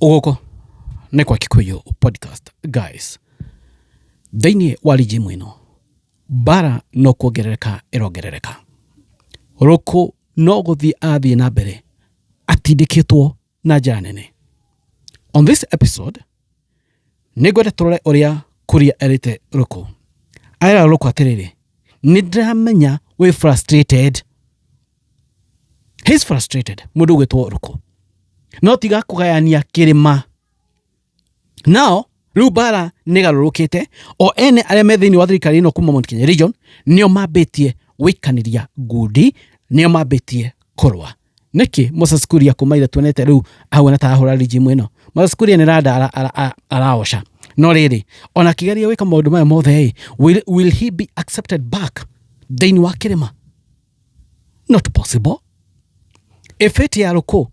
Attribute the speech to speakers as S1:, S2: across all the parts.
S1: Ugoko nĩ kwa Kikuyu podcast guys. Thĩinĩ wa region ĩno bara no kuongerereka ĩrongerereka. Rũkũ no gũthiĩ athiĩ na mbere atindĩkĩtwo na njĩra nene. On this episode nĩngwenda tũrore ũrĩa Kuria erĩte Rũkũ. Aira Rũkũ atĩrĩrĩ, nĩndĩramenya wĩ frustrated. He's frustrated. Mũndũ gwĩtwo Rũkũ. No tiga kũgayania kĩrĩma. Now, rĩu bara nĩgarũrũkĩte o ene arĩa me thĩinĩ wa thirikari ĩno kuma Mount Kenya region nĩo mambĩtie wĩkanĩria ngundi, nĩo mambĩtie kũrũa. Nĩkĩ Moses Kuria kumaire tuonete rĩu ahũna ta ahũra regime ĩno. Moses Kuria nĩ randa araosha. No rĩrĩ, ona kĩgeria wĩka maũndũ maya mothe, will he be accepted back thĩinĩ wa kĩrĩma? Not possible. Efete ya Rũkũ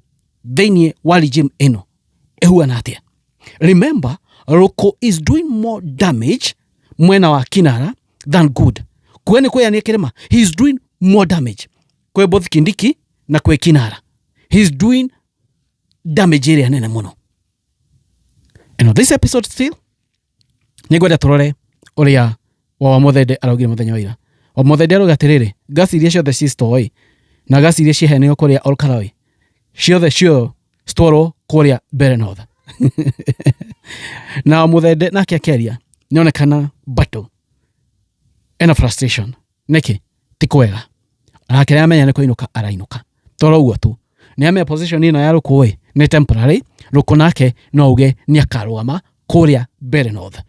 S1: thĩinĩ wa regime ĩno ehuana atĩa? Remember, Rũkũ is doing more damage mwena wa Kinara than good. Kwani kwa yani kirema, he is doing more damage kwa both Kindiki na kwa Kinara. He is doing damage area nene muno. And on this episode still, nĩngwenda tũrore ũrĩa wa Muthende araugire mũthenya wa ira. Wa Muthende arauga atĩrĩrĩ, gasi iria ciothe ci store na gasi iria ciheanĩtwo kũrĩa Olkalau ciothe cio storo kũrĩa Berenorth. Na Muthende nake akĩaria nĩonekana battle ena frustration. Nĩkĩ ti kwega. Akĩrĩa amenya nĩ kũinũka arainũka. Toro ũguo tu. Nĩamenya position ĩno ya Rũkũ nĩ temporary. Rũkũ nake no uge nĩ akarũama kũrĩa Berenorth.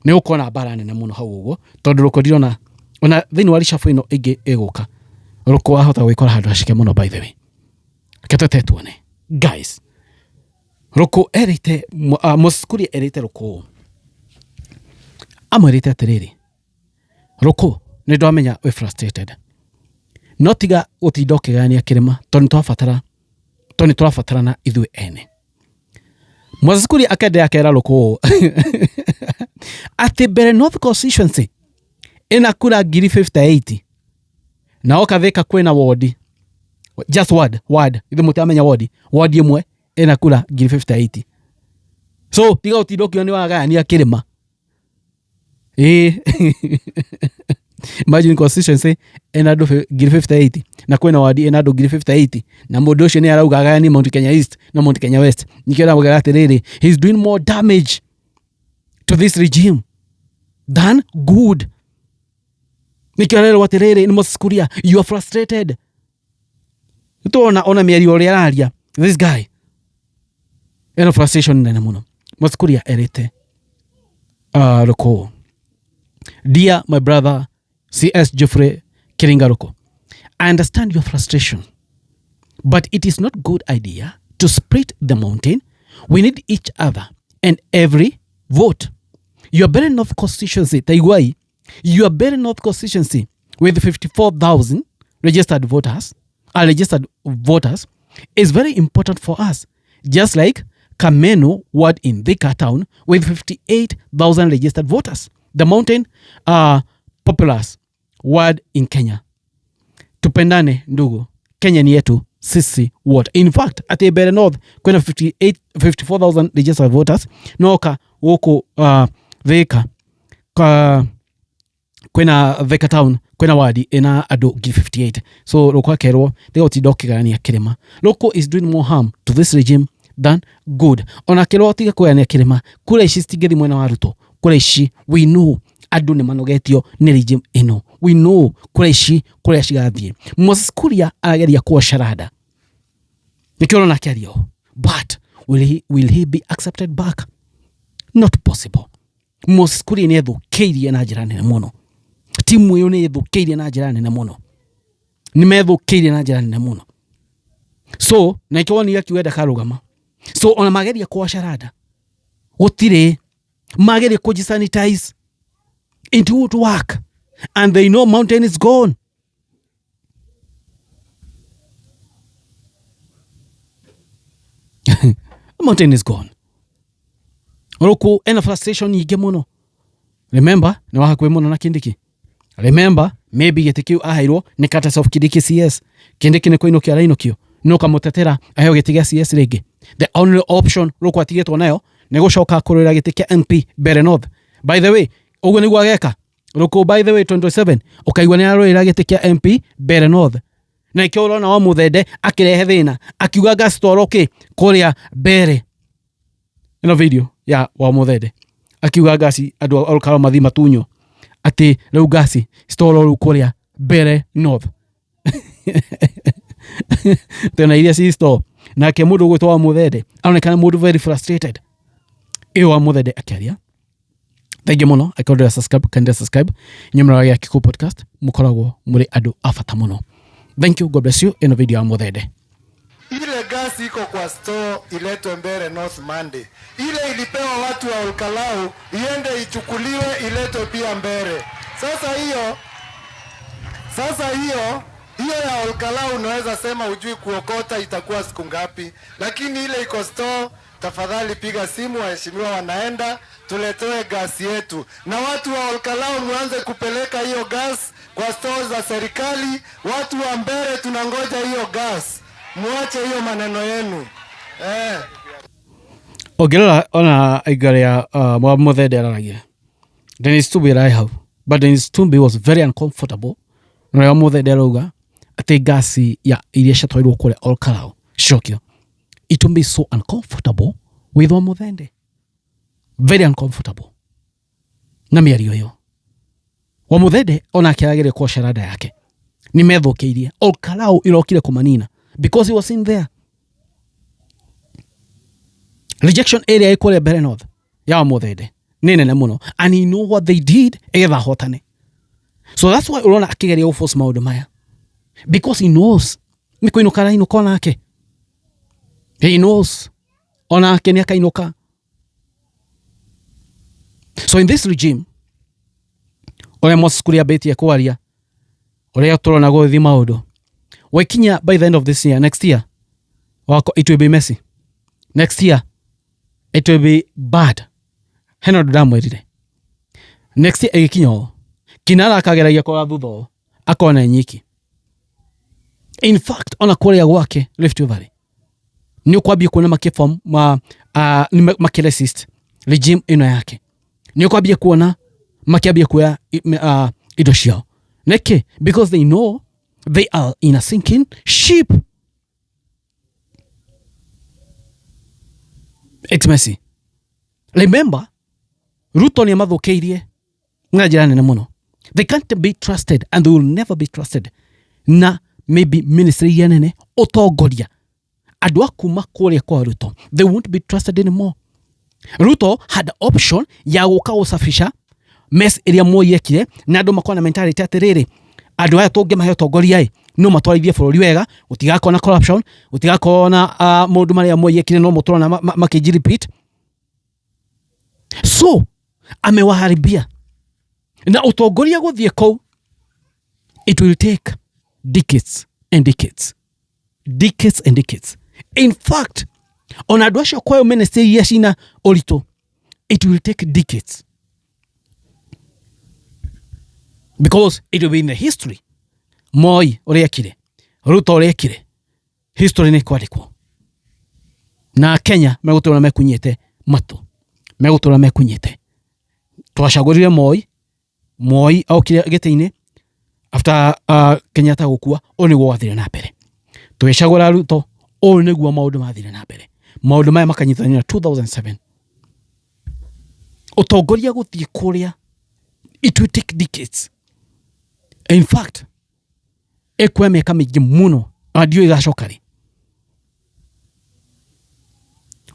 S1: Nĩ gũkona bara nene mũno hau ũguo tondũ Rũkũ ndirona ona thĩinĩ wa reshuffle ĩno ĩngĩ ĩgũka. Rũkũ ahota gwĩkora handũ hacike mũno by the way. Ketete tuone. Guys, Rũkũ erĩte Moses Kuria erĩte Rũkũ amwĩrĩte atĩrĩrĩ, Rũkũ nĩndamenya we frustrated. No tiga ũtinda ũkĩgayania kĩrĩma tondũ tũrabatarana ithuĩ ene. Moses Kuria akĩenda akera Rũkũ atĩ Berenorth constituency ĩna kura 58 na okathĩka kwĩna ward, just ward ithe mũtamenya ward ĩmwe ena kura 58. So tiga ũtinda ũkĩona wagayania kĩrĩma. Imagine constituency ena andũ 58 na kwĩna ward ena andũ 58 na mũndũ ũcio nĩ arauga agayanie Mount Kenya East na Mount Kenya West. Nikĩra mũgera atĩrĩrĩ, he's doing more damage to this regime than good. Nikĩra atĩrĩrĩ, ni Moses Kuria, you are frustrated. Ona mĩario ũrĩa araria this guy ena frustration nene mũno. Moses Kuria erĩte Rũkũ, dear my brother CS Geoffrey Kiringa Rũkũ, I understand your frustration, but it is not good idea to split the mountain. We need each other and every vote. Your Berenorth constituency, Taigwai, your Berenorth constituency with 54,000 registered voters is very important for us, just like Kameno ward in Thika town with 58,000 registered voters. The mountain populous ward in Kenya. Tupendane ndugu, Kenya ni yetu sisi wote. In fact, at Berenorth kuna 54,000 registered voters. Noka woko Thika kwena Thika town kwena wadi ena ado 58. So Rũkũ akerwo tiga ũtinda ũkĩgayania kĩrĩma. Rũkũ is doing more harm to this regime than good. Ona kerwo tiga kũgayania kĩrĩma, kura ici citingĩthi mwena wa Ruto. Kura ici we know andũ nĩ manogetio nĩ regime ĩno. We know kura ici kũrĩa cigathiĩ. Moses Kuria arageria kuocarada. Nikĩrwo nake ario. But will he be accepted back? Not possible. Moses Kuria nĩ ethũkĩirie na njĩra nene mũno. Timu ĩyo nĩ ethũkĩirie na njĩra nene mũno. Nĩ methũkĩirie na njĩra nene mũno. So, na ikiwoni akiuga ndakarũgama. So, ona mageria kuocarada. Gũtirĩ mageria kujisanitize. It would work. And they know mountain is gone. The mountain is gone. Rũkũ ena frustration nyingĩ mũno. Remember, nĩ wahakuĩ mũno na Kindiki. Remember, maybe gĩtĩ kĩu aheirwo nĩ Curtis of Kindiki CS. Kindiki nĩ kũinũkia arainũkio. No kamutetera aheo gĩtĩ gĩa CS rĩngĩ. the only option ruko atigetwo nayo nĩ gũcoka kũrũĩra gĩtĩ kĩa MP Mbeere North. By the way, ũguo nĩguo ageka ruko. By the way 27 ũkaigua nĩ arũĩra gĩtĩ kĩa MP Mbeere North, na ikio ũrona wa Muthende akirehe thĩna akiuga gas toroke kũrĩa Mbeere. Ino video ya wa Muthende akiuga gasi andũ Olkalau mathi matunyo ati rĩu gasi store rĩu kũrĩa Mbeere North. Tena iria si store na ke mũndũ gwĩtwo wa Muthende aonekana mũndũ very frustrated. Iyo wa Muthende akiaria. Thank you muno. Akondera subscribe, kanda subscribe. Nyamara ya Kikuyu podcast mukoragwo muri andũ afata muno. Thank you, God bless you. Ino video ya Muthende.
S2: Ile gasi iko kwa store iletwe Mbeere North Monday. Ile ilipewa watu wa Olkalau iende ichukuliwe iletwe pia Mbeere. Sasa hiyo ya Olkalau unaweza sema ujui kuokota itakuwa siku ngapi, lakini ile iko store, tafadhali piga simu, waheshimiwa wanaenda, tuletewe gasi yetu. Na watu wa Olkalau muanze kupeleka hiyo gas kwa store za serikali. Watu wa Mbeere tunangoja hiyo gas. Muache hiyo maneno yenu.
S1: Ogerera ona igare ya Muthende aragia. Dennis Tumbi rai hau. But Dennis Tumbi was very uncomfortable. Na Muthende arauga ati gasi ya iria chatwairwo kule Olkalau shokio. It will be so uncomfortable with Muthende. Very uncomfortable. Na mĩario hiyo. Muthende ona akĩragĩre kwa sharada yake. Nimethũkĩirie. Olkalau irokire kumanina because he was in there. Rejection area iko Mbeere North ya Muthende nene muno, and he know what they did egetha hotane. So that's why urona akigeria force maundu maya, because he knows niko inokana inokona yake. He knows ona ake ni akainoka. So in this regime ole moskuria beti ya kwaria ole turona gothi maundu wekinya by the end of this year, next year it will be messy. Next year it will be bad. Heno ndamwirire next year igikinyo kinara akageragia kwa thutho akona nyiki. In fact ona kuria gwake Rift Valley ni ukwambia kuona makiform makiresist regime ino yake, ni ukwambia kuona makiambia kuya ido ciao neke, because they know they are in a sinking ship. It's messy. Remember, Ruto ni mathũkĩirie na njĩra nene muno. They can't be trusted and they will never be trusted. Na maybe ministry ya nene utongoria andũ akuma kũrĩa kwa Ruto, they won't be trusted anymore. Ruto had the option ya gũka gũsafisha mess ĩrĩa Moi yekire, na andũ makona mentality atĩrĩrĩ, andũ aya tũngĩmahe ũtongoria no matwarithie bũrũri wega, gũtigakona corruption, gũtigakona maũndũ marĩa Moi yekire no mũtũrona makĩrepeat. So amewaharibia na utongoria gũthiĩ kũu, it will take decades and decades. Decades and decades. In fact, on andũ acio kwa ministry ya cina ũritũ, it will take decades. Because it will be in the history. Moi ũrĩekire, Ruto ũrĩekire, history nĩ kwandĩkwo. Na Kenya megũtũra mekunyĩte matũ, megũtũra mekunyĩte. Twacagũrire Moi aukire gĩtĩ-inĩ after Kenyatta gũkua, ũũ nĩguo gwathire na mbere. Twĩcagũra Ruto, ũũ nĩguo maũndũ mathire na mbere. Maũndũ maya makanyitithania na 2007. Ũtongoria gũthiĩ kũrĩa, it will take decades. In fact, ekwe mĩaka mĩingĩ mũno ndio igacoka rĩ.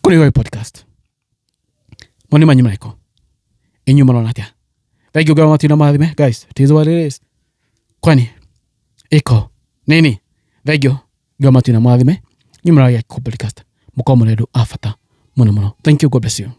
S1: Kũrĩ Goi podcast moni manyi marĩko inyuĩ marona atĩa? Thank you very much na mathime guys, it is what it is. Kwani iko nini? Thank you very much na mathime inyuĩ maragia Kikuyu podcast muko mũredo afata muno. Thank you, God bless you.